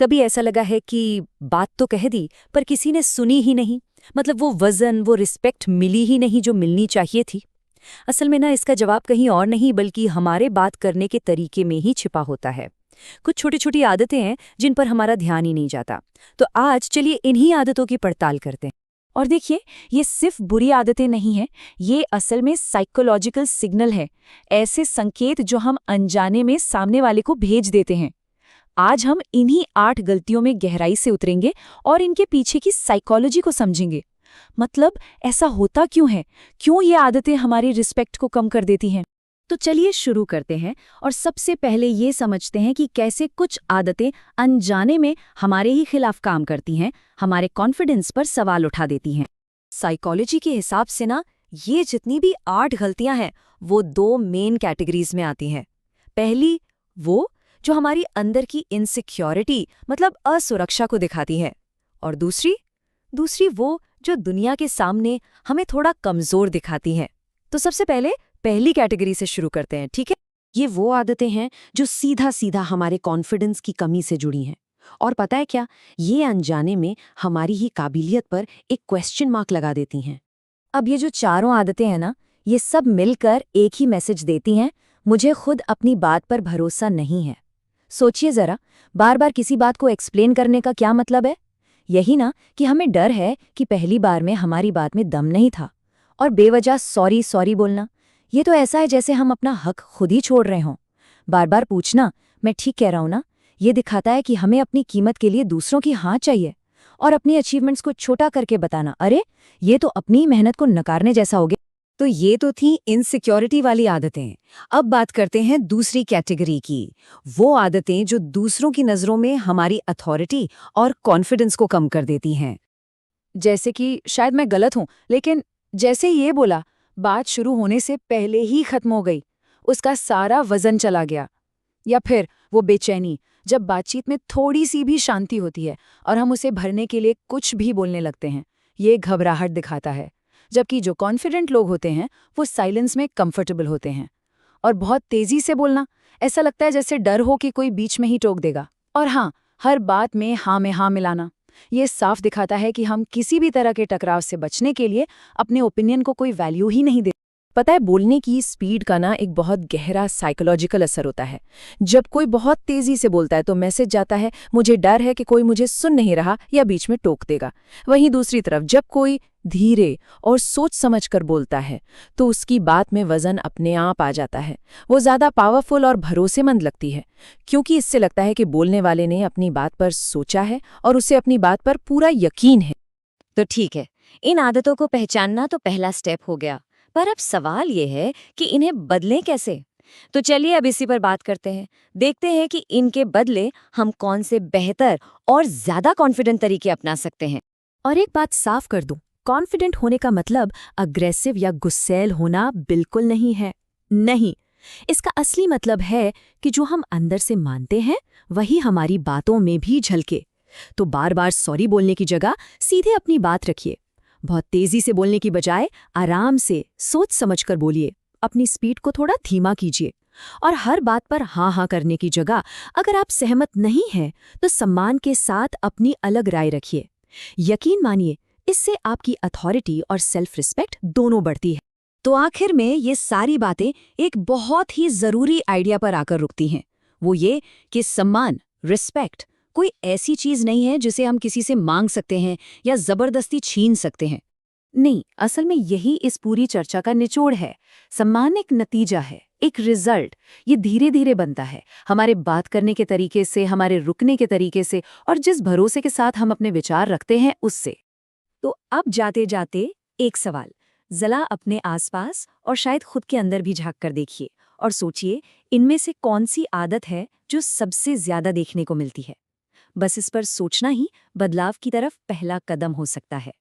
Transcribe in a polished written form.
कभी ऐसा लगा है कि बात तो कह दी पर किसी ने सुनी ही नहीं। मतलब वो वजन, वो रिस्पेक्ट मिली ही नहीं जो मिलनी चाहिए थी। असल में ना इसका जवाब कहीं और नहीं बल्कि हमारे बात करने के तरीके में ही छिपा होता है। कुछ छोटी छोटी आदतें हैं जिन पर हमारा ध्यान ही नहीं जाता। तो आज चलिए इन्हीं आदतों की पड़ताल करते हैं। और देखिए, ये सिर्फ बुरी आदतें नहीं हैं, ये असल में साइकोलॉजिकल सिग्नल है। ऐसे संकेत जो हम अनजाने में सामने वाले को भेज देते हैं। आज हम इन्हीं 8 गलतियों में गहराई से उतरेंगे और इनके पीछे की साइकोलॉजी को समझेंगे। मतलब ऐसा होता क्यों है, क्यों ये आदतें हमारी रिस्पेक्ट को कम कर देती हैं। तो चलिए शुरू करते हैं और सबसे पहले ये समझते हैं कि कैसे कुछ आदतें अनजाने में हमारे ही खिलाफ काम करती हैं, हमारे कॉन्फिडेंस पर सवाल उठा देती हैं। साइकोलॉजी के हिसाब से ना ये जितनी भी 8 गलतियां हैं वो 2 मेन कैटेगरीज में आती हैं। पहली वो जो हमारी अंदर की इनसिक्योरिटी मतलब असुरक्षा को दिखाती है, और दूसरी वो जो दुनिया के सामने हमें थोड़ा कमजोर दिखाती हैं। तो सबसे पहले पहली कैटेगरी से शुरू करते हैं, ठीक है। ये वो आदतें हैं जो सीधा सीधा हमारे कॉन्फिडेंस की कमी से जुड़ी हैं। और पता है क्या, ये अनजाने में हमारी ही काबिलियत पर एक क्वेश्चन मार्क लगा देती हैं। अब ये जो चारों आदतें हैं ना, ये सब मिलकर एक ही मैसेज देती हैं, मुझे खुद अपनी बात पर भरोसा नहीं है। सोचिए जरा, बार बार किसी बात को एक्सप्लेन करने का क्या मतलब है? यही ना कि हमें डर है कि पहली बार में हमारी बात में दम नहीं था। और बेवजह सॉरी सॉरी बोलना, ये तो ऐसा है जैसे हम अपना हक खुद ही छोड़ रहे हों। बार बार पूछना मैं ठीक कह रहा हूं ना, ये दिखाता है कि हमें अपनी कीमत के लिए दूसरों की हाँ चाहिए। और अपनी अचीवमेंट्स को छोटा करके बताना, अरे ये तो अपनी मेहनत को नकारने जैसा हो गया। तो ये तो थी इनसिक्योरिटी वाली आदतें। अब बात करते हैं दूसरी कैटेगरी की, वो आदतें जो दूसरों की नज़रों में हमारी अथॉरिटी और कॉन्फिडेंस को कम कर देती हैं। जैसे कि शायद मैं गलत हूं, लेकिन जैसे ये बोला, बात शुरू होने से पहले ही खत्म हो गई, उसका सारा वजन चला गया। या फिर वो बेचैनी, जब बातचीत में थोड़ी सी भी शांति होती है और हम उसे भरने के लिए कुछ भी बोलने लगते हैं, ये घबराहट दिखाता है। जबकि जो कॉन्फिडेंट लोग होते हैं वो साइलेंस में कंफर्टेबल होते हैं। और बहुत तेजी से बोलना, ऐसा लगता है जैसे डर हो कि कोई बीच में ही टोक देगा। और हाँ, हर बात में हाँ में हाँ मिलाना, ये साफ दिखाता है कि हम किसी भी तरह के टकराव से बचने के लिए अपने ओपिनियन को कोई वैल्यू ही नहीं देते। पता है, बोलने की स्पीड का ना एक बहुत गहरा साइकोलॉजिकल असर होता है। जब कोई बहुत तेजी से बोलता है तो मैसेज जाता है, मुझे डर है कि कोई मुझे सुन नहीं रहा या बीच में टोक देगा। वहीं दूसरी तरफ जब कोई धीरे और सोच समझकर बोलता है तो उसकी बात में वजन अपने आप आ जाता है। वो ज्यादा पावरफुल और भरोसेमंद लगती है, क्योंकि इससे लगता है कि बोलने वाले ने अपनी बात पर सोचा है और उसे अपनी बात पर पूरा यकीन है। तो ठीक है, इन आदतों को पहचानना तो पहला स्टेप हो गया, पर अब सवाल ये है कि इन्हें बदलें कैसे। तो चलिए अब इसी पर बात करते हैं। देखते हैं कि इनके बदले हम कौन से बेहतर और ज्यादा कॉन्फिडेंट तरीके अपना सकते हैं। और एक बात साफ कर दूं, कॉन्फिडेंट होने का मतलब अग्रेसिव या गुस्सैल होना बिल्कुल नहीं है। नहीं, इसका असली मतलब है कि जो हम अंदर से मानते हैं वही हमारी बातों में भी झलके। तो बार बार सॉरी बोलने की जगह सीधे अपनी बात रखिए। बहुत तेजी से बोलने की बजाय आराम से सोच समझकर बोलिए। अपनी स्पीड को थोड़ा धीमा कीजिए। और हर बात पर हाँ हाँ करने की जगह अगर आप सहमत नहीं हैं तो सम्मान के साथ अपनी अलग राय रखिए। यकीन मानिए, इससे आपकी अथॉरिटी और सेल्फ रिस्पेक्ट दोनों बढ़ती है। तो आखिर में ये सारी बातें एक बहुत ही जरूरी आइडिया पर आकर रुकती हैं। वो ये कि सम्मान, रिस्पेक्ट कोई ऐसी चीज नहीं है जिसे हम किसी से मांग सकते हैं या जबरदस्ती छीन सकते हैं। नहीं, असल में यही इस पूरी चर्चा का निचोड़ है। सम्मान एक नतीजा है, एक रिजल्ट। ये धीरे धीरे बनता है, हमारे बात करने के तरीके से, हमारे रुकने के तरीके से, और जिस भरोसे के साथ हम अपने विचार रखते हैं उससे। तो अब जाते जाते एक सवाल, जरा अपने आसपास और शायद खुद के अंदर भी झांक कर देखिए और सोचिए, इनमें से कौन सी आदत है जो सबसे ज्यादा देखने को मिलती है। बस इस पर सोचना ही बदलाव की तरफ पहला कदम हो सकता है।